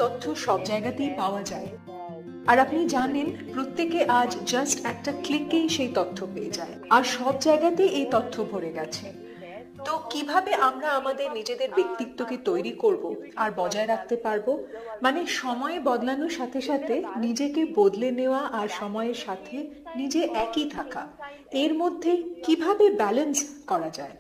তথ্য সব জায়গাতেই পাওয়া যায়, আর আপনি জানেন প্রত্যেকে আজ জাস্ট একটা ক্লিকেই সেই তথ্য পেয়ে যায়, আর সব জায়গাতেই এই তথ্য ভরে গেছে। তো কিভাবে আমরা আমাদের নিজেদের ব্যক্তিত্বকে তৈরি করব আর বজায় রাখতে পারবো, মানে সময়ে বদলানোর সাথে সাথে নিজেকে বদলে নেওয়া আর সময়ের সাথে নিজে একই থাকা, এর মধ্যে কিভাবে ব্যালেন্স করা যায়?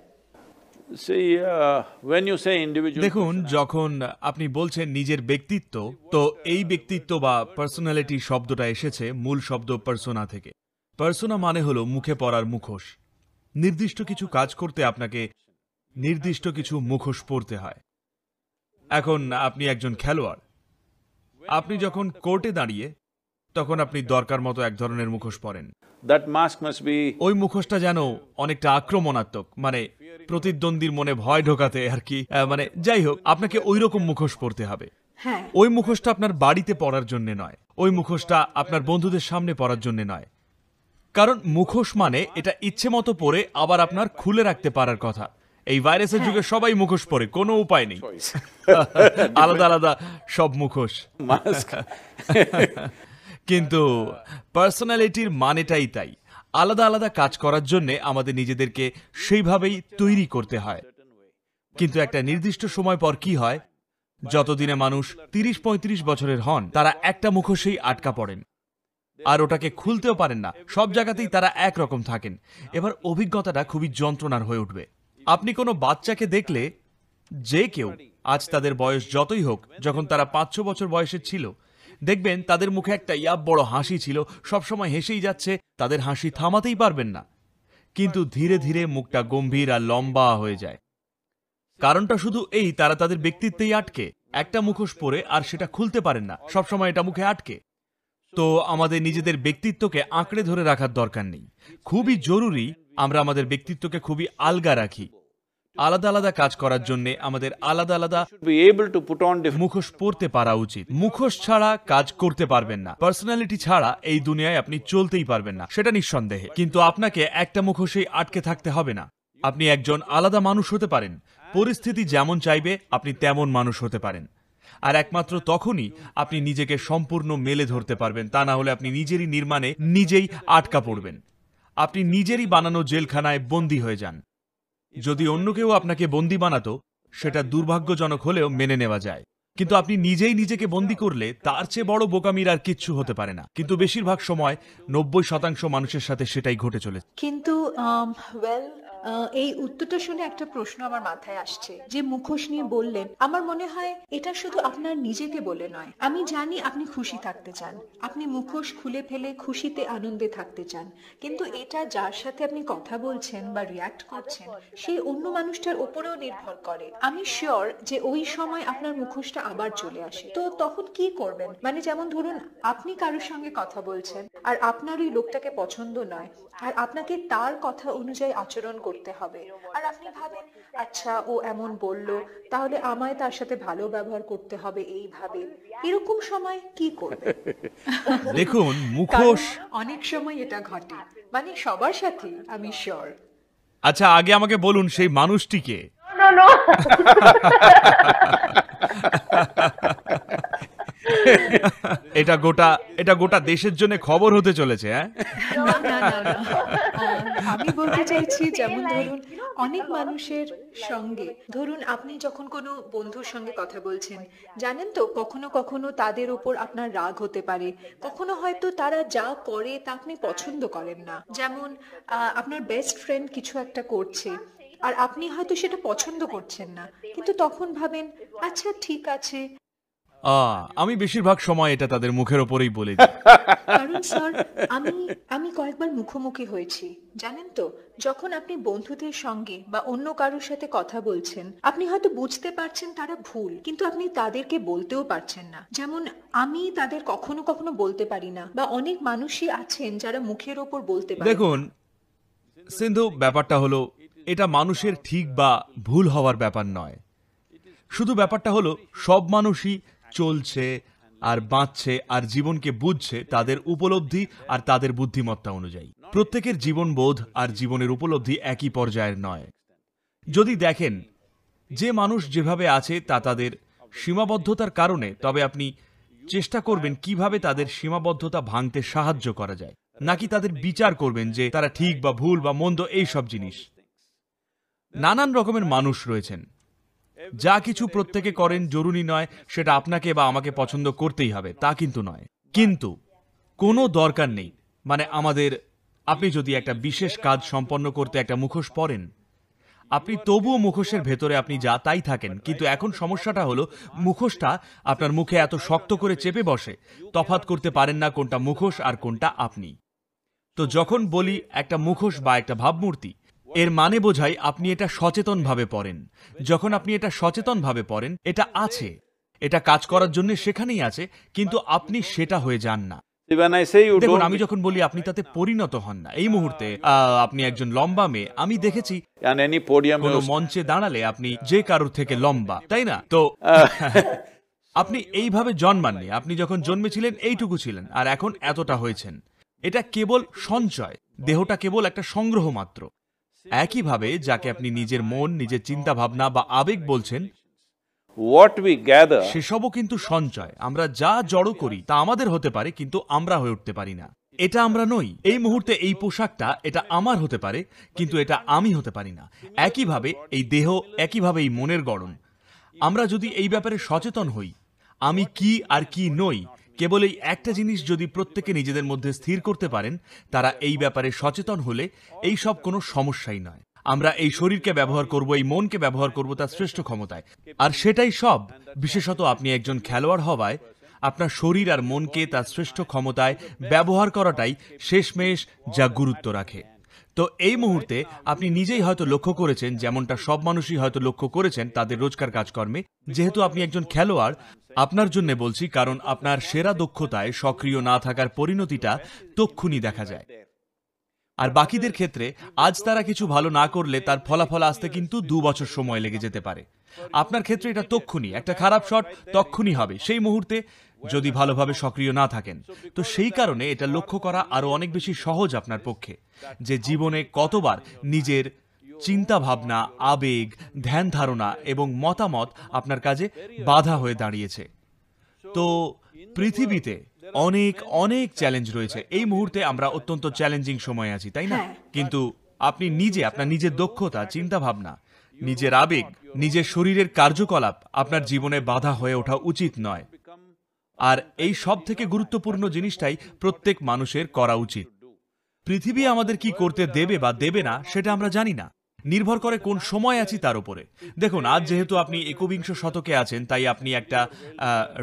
দেখুন, যখন আপনি বলছেন নিজের ব্যক্তিত্ব, তো এই ব্যক্তিত্ব বা পার্সোনালিটি শব্দটা এসেছে মূল শব্দ পার্সোনা থেকে। পার্সোনা মানে হলো মুখে পরার মুখোশ। নির্দিষ্ট কিছু কাজ করতে আপনাকে নির্দিষ্ট কিছু মুখোশ পরতে হয়। এখন আপনি একজন খেলোয়াড়, আপনি যখন কোর্টে দাঁড়িয়ে তখন আপনি দরকার মতো এক ধরনের মুখোশ পরেন। ওই মুখোশটা যেন অনেকটা আক্রমণাত্মক, মানে প্রতিদ্বন্দ্বীর মনে ভয় ঢোকাতে আর কি, মানে যাই হোক, আপনাকে ওই রকম মুখোশ পরতে হবে। ওই মুখোশটা আপনার বাড়িতে পরার জন্য নয়, ওই মুখোশটা আপনার বন্ধুদের সামনে পরার জন্য নয়, কারণ মুখোশ মানে এটা ইচ্ছে মতো পরে আবার আপনার খুলে রাখতে পারার কথা। এই ভাইরাসের যুগে সবাই মুখোশ পরে, কোনো উপায় নেই, আলাদা আলাদা সব মুখোশ। কিন্তু পার্সোনালিটির মানেটাই তাই, আলাদা আলাদা কাজ করার জন্য আমাদের নিজেদেরকে সেইভাবেই তৈরি করতে হয়। কিন্তু একটা নির্দিষ্ট সময় পর কি হয়, যতদিনে মানুষ 30-35 বছরের হন, তারা একটা মুখোশেই আটকা পড়েন আর ওটাকে খুলতেও পারেন না। সব জায়গাতেই তারা একরকম থাকেন। এবার অভিজ্ঞতাটা খুবই যন্ত্রণার হয়ে উঠবে। আপনি কোনো বাচ্চাকে দেখলে, যে কেউ আজ তাদের বয়স যতই হোক, যখন তারা 5-6 বছর বয়সের ছিল, দেখবেন তাদের মুখে একটা বড় হাসি ছিল, সবসময় হেসেই যাচ্ছে, তাদের হাসি থামাতেই পারবেন না। কিন্তু ধীরে ধীরে মুখটা গম্ভীর আর লম্বা হয়ে যায়। কারণটা শুধু এই, তারা তাদের ব্যক্তিত্বেই আটকে, একটা মুখোশ পরে আর সেটা খুলতে পারেন না, সবসময় এটা মুখে আটকে। তো আমাদের নিজেদের ব্যক্তিত্বকে আঁকড়ে ধরে রাখার দরকার নেই। খুবই জরুরি আমরা আমাদের ব্যক্তিত্বকে খুবই আলগা রাখি। আলাদা আলাদা কাজ করার জন্য আমাদের আলাদা আলাদা মুখোশ পরতে পারা উচিত। মুখোশ ছাড়া কাজ করতে পারবেন না, পার্সোনালিটি ছাড়া এই দুনিয়ায় আপনি চলতেই পারবেন না, সেটা নিঃসন্দেহে। কিন্তু আপনাকে একটা মুখোশেই আটকে থাকতে হবে না। আপনি একজন আলাদা মানুষ হতে পারেন, পরিস্থিতি যেমন চাইবে আপনি তেমন মানুষ হতে পারেন। আর একমাত্র তখনই আপনি নিজেকে সম্পূর্ণ মেলে ধরতে পারবেন, তা না হলে আপনি নিজেরই নির্মাণে নিজেই আটকা পড়বেন। আপনি নিজেরই বানানো জেলখানায় বন্দী হয়ে যান। যদি অন্য কেউ আপনাকে বন্দী বানাতো, সেটা দুর্ভাগ্যজনক হলেও মেনে নেওয়া যায়, কিন্তু আপনি নিজেই নিজেকে বন্দী করলে তার চেয়ে বড় বোকামির আর কিচ্ছু হতে পারে না। কিন্তু বেশিরভাগ সময় 90% মানুষের সাথে সেটাই ঘটে চলেছে। কিন্তু এই উত্তরটা শুনে একটা প্রশ্ন আমার মাথায় আসছে, যে মুখোশ নিয়ে বললেন, আমার মনে হয় এটা শুধু আপনার নিজেকে বলে নয়। আমি জানি আপনি খুশি থাকতে চান, আপনি মুখোশ খুলে ফেলে খুশিতে আনন্দে থাকতে চান, কিন্তু এটা যার সাথে আপনি কথা বলছেন বা রিয়াক্ট করছেন, সেই অন্য মানুষটার উপরেও নির্ভর করে। আমি শিওর যে ওই সময় আপনার মুখোশটা আবার চলে আসে। তো তখন কি করবেন? মানে যেমন ধরুন, আপনি কারোর সঙ্গে কথা বলছেন আর আপনার ওই লোকটাকে পছন্দ নয়, আর আপনাকে তার কথা অনুযায়ী আচরণ করতে হবে, আর আপনি ভাবেন, আচ্ছা ও এমন বলল, তাহলে আমায় তার সাথে ভালো ব্যবহার করতে হবে এইভাবে। এরকম সময় কি করবে? দেখুন, মুখোশ অনেক সময় এটা ঘটে, মানে সবার সাথেই, আমি শিওর। আচ্ছা, আগে আমাকে বলুন সেই মানুষটিকে। এটা গোটা দেশের জন্য খবর হতে চলেছে। আমি বলতে চাইছি, যেমন ধরুন অনেক মানুষের সঙ্গে, ধরুন আপনি যখন কোনো বন্ধুর সঙ্গে কথা বলছেন, জানেন তো কখনো কখনো তাদের উপর আপনার রাগ হতে পারে, কখনো হয়তো তারা যা করে তা আপনি পছন্দ করেন না। যেমন আপনার বেস্ট ফ্রেন্ড কিছু একটা করছে আর আপনি হয়তো সেটা পছন্দ করছেন না, কিন্তু তখন ভাবেন, আচ্ছা ঠিক আছে। আমি বেশিরভাগ সময় এটা তাদের মুখের ওপরেই বলে দিই। কারণ স্যার, আমি কয়েকবার মুখোমুখি হয়েছি, জানেন তো, যখন আপনি বন্ধুদের সঙ্গে বা অন্য কারোর সাথে কথা বলছেন, আপনি হয়তো বুঝতে পারছেন তারা ভুল, কিন্তু আপনি তাদেরকে বলতেও পারছেন না। যেমন আমি তাদের কখনো কখনো বলতে পারি না, বা অনেক মানুষই আছেন যারা মুখের ওপর বলতে পারেন। দেখুন সিন্ধু, ব্যাপারটা হলো, এটা মানুষের ঠিক বা ভুল হওয়ার ব্যাপার নয়। শুধু ব্যাপারটা হলো সব মানুষই চলছে আর বাঁচছে আর জীবনকে বুঝছে তাদের উপলব্ধি আর তাদের বুদ্ধিমত্তা অনুযায়ী। প্রত্যেকের জীবনবোধ আর জীবনের উপলব্ধি একই পর্যায়ের নয়। যদি দেখেন যে মানুষ যেভাবে আছে তা তাদের সীমাবদ্ধতার কারণে, তবে আপনি চেষ্টা করবেন কিভাবে তাদের সীমাবদ্ধতা ভাঙতে সাহায্য করা যায়, নাকি তাদের বিচার করবেন যে তারা ঠিক বা ভুল বা মন্দ এই সব জিনিস। নানান রকমের মানুষ রয়েছেন, যা কিছু প্রত্যেকে করেন জরুরি নয় সেটা আপনাকে বা আমাকে পছন্দ করতেই হবে, তা কিন্তু নয়। কিন্তু কোনো দরকার নেই, মানে আপনি যদি একটা বিশেষ কাজ সম্পন্ন করতে একটা মুখোশ পরেন, আপনি তবুও মুখোশের ভেতরে আপনি যা তাই থাকেন। কিন্তু এখন সমস্যাটা হলো মুখোশটা আপনার মুখে এত শক্ত করে চেপে বসে, তফাৎ করতে পারেন না কোনটা মুখোশ আর কোনটা আপনি। তো যখন বলি একটা মুখোশ বা একটা ভাবমূর্তি, এর মানে বোঝাই আপনি এটা সচেতনভাবে পড়েন। যখন আপনি এটা সচেতনভাবে পড়েন, এটা আছে, এটা কাজ করার জন্য সেখানেই আছে, কিন্তু আপনি সেটা হয়ে যান না। দেখুন, আমি যখন বলি আপনি তাতে পরিণত হন না, এই মুহূর্তে আপনি একজন লম্বা মেয়ে, আমি দেখেছি কোনো মঞ্চে দাঁড়ালে আপনি যে কারোর থেকে লম্বা, তাই না? তো আপনি এইভাবে জন্মাননি, আপনি যখন জন্মেছিলেন এইটুকু ছিলেন, আর এখন এতটা হয়েছেন। এটা কেবল সঞ্চয়, দেহটা কেবল একটা সংগ্রহ মাত্র। একইভাবে যাকে আপনি নিজের মন, নিজের চিন্তা ভাবনা বা আবেগ বলছেন, সেসবও কিন্তু সঞ্চয়। আমরা যা জড়ো করি তা আমাদের হতে পারে, কিন্তু আমরা হয়ে উঠতে পারি না। এটা আমরা নই। এই মুহূর্তে এই পোশাকটা এটা আমার হতে পারে, কিন্তু এটা আমি হতে পারি না। একইভাবে এই দেহ, একইভাবে এই মনের গড়ন। আমরা যদি এই ব্যাপারে সচেতন হই, আমি কি আর কি নই, কেবল এই একটা জিনিস যদি প্রত্যেকে নিজেদের মধ্যে স্থির করতে পারেন, তারা এই ব্যাপারে সচেতন হলে এই সব কোনো সমস্যাই নয়। আমরা এই শরীরকে ব্যবহার করব, এই মনকে ব্যবহার করব তার শ্রেষ্ঠ ক্ষমতায়, আর সেটাই সব। বিশেষত আপনি একজন খেলোয়াড় হওয়ায় আপনার শরীর আর মনকে তার শ্রেষ্ঠ ক্ষমতায় ব্যবহার করাটাই শেষমেশ যা গুরুত্ব রাখে। তো এই মুহূর্তে আপনি নিজেই হয়তো লক্ষ্য করেছেন, যেমনটা সব মানুষই হয়তো লক্ষ্য করেছেন তাদের রোজকার কাজকর্মে, যেহেতু আপনি একজন খেলোয়াড়, আপনার জন্য বলছি, কারণ আপনার সেরা দক্ষতায় সক্রিয় না থাকার পরিণতিটা তক্ষুনি দেখা যায়। আর বাকিদের ক্ষেত্রে আজ তারা কিছু ভালো না করলে তার ফলাফল আসতে কিন্তু 2 বছর সময় লেগে যেতে পারে। আপনার ক্ষেত্রে এটা তক্ষুনি, একটা খারাপ শট তক্ষুনি হবে সেই মুহূর্তে, যদি ভালোভাবে সক্রিয় না থাকেন। তো সেই কারণে এটা লক্ষ্য করা আরো অনেক বেশি সহজ আপনার পক্ষে, যে জীবনে কতবার নিজের চিন্তা ভাবনা, আবেগ, ধ্যান ধারণা এবং মতামত আপনার কাজে বাধা হয়ে দাঁড়িয়েছে। তো পৃথিবীতে অনেক অনেক চ্যালেঞ্জ রয়েছে। এই মুহূর্তে আমরা অত্যন্ত চ্যালেঞ্জিং সময়ে আছি, তাই না? কিন্তু আপনি নিজে, আপনার নিজের দক্ষতা, চিন্তা ভাবনা, নিজের আবেগ, নিজের শরীরের কার্যকলাপ আপনার জীবনে বাধা হয়ে ওঠা উচিত নয়। আর এই সব থেকে গুরুত্বপূর্ণ জিনিসটাই প্রত্যেক মানুষের করা উচিত। পৃথিবী আমাদের কি করতে দেবে বা দেবে না সেটা আমরা জানি না, নির্ভর করে কোন সময় আছি তার উপরে। দেখুন, আজ যেহেতু আপনি 21 শতকে আছেন, তাই আপনি একটা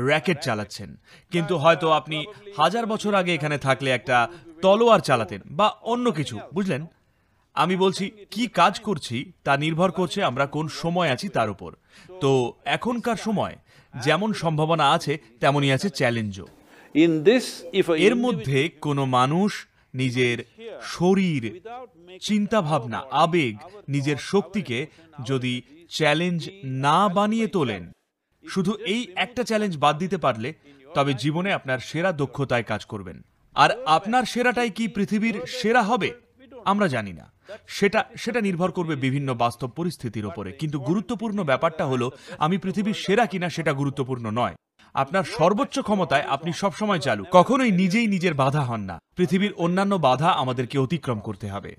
র্যাকেট চালাচ্ছেন, কিন্তু হয়তো আপনি 1000 বছর আগে এখানে থাকলে একটা তলোয়ার চালাতেন বা অন্য কিছু, বুঝলেন? আমি বলছি কি কাজ করছি তা নির্ভর করছে আমরা কোন সময় আছি তার উপর। তো এখনকার সময় যেমন সম্ভাবনা আছে তেমনই আছে চ্যালেঞ্জও। এর মধ্যে কোনো মানুষ নিজের শরীর, চিন্তা ভাবনা, আবেগ, নিজের শক্তিকে যদি চ্যালেঞ্জ না বানিয়ে তোলেন, শুধু এই একটা চ্যালেঞ্জ বাদ দিতে পারলে, তবে জীবনে আপনার সেরা দক্ষতায় কাজ করবেন। আর আপনার সেরাটাই কি পৃথিবীর সেরা হবে আমরা জানি না, সেটা নির্ভর করবে বিভিন্ন বাস্তব পরিস্থিতির উপরে। কিন্তু গুরুত্বপূর্ণ ব্যাপারটা হলো, আমি পৃথিবীর সেরা কিনা সেটা গুরুত্বপূর্ণ নয়। আপনার সর্বোচ্চ ক্ষমতায় আপনি সবসময় চালু, কখনোই নিজেই নিজের বাধা হন না। পৃথিবীর অন্যান্য বাধা আমাদেরকে অতিক্রম করতে হবে।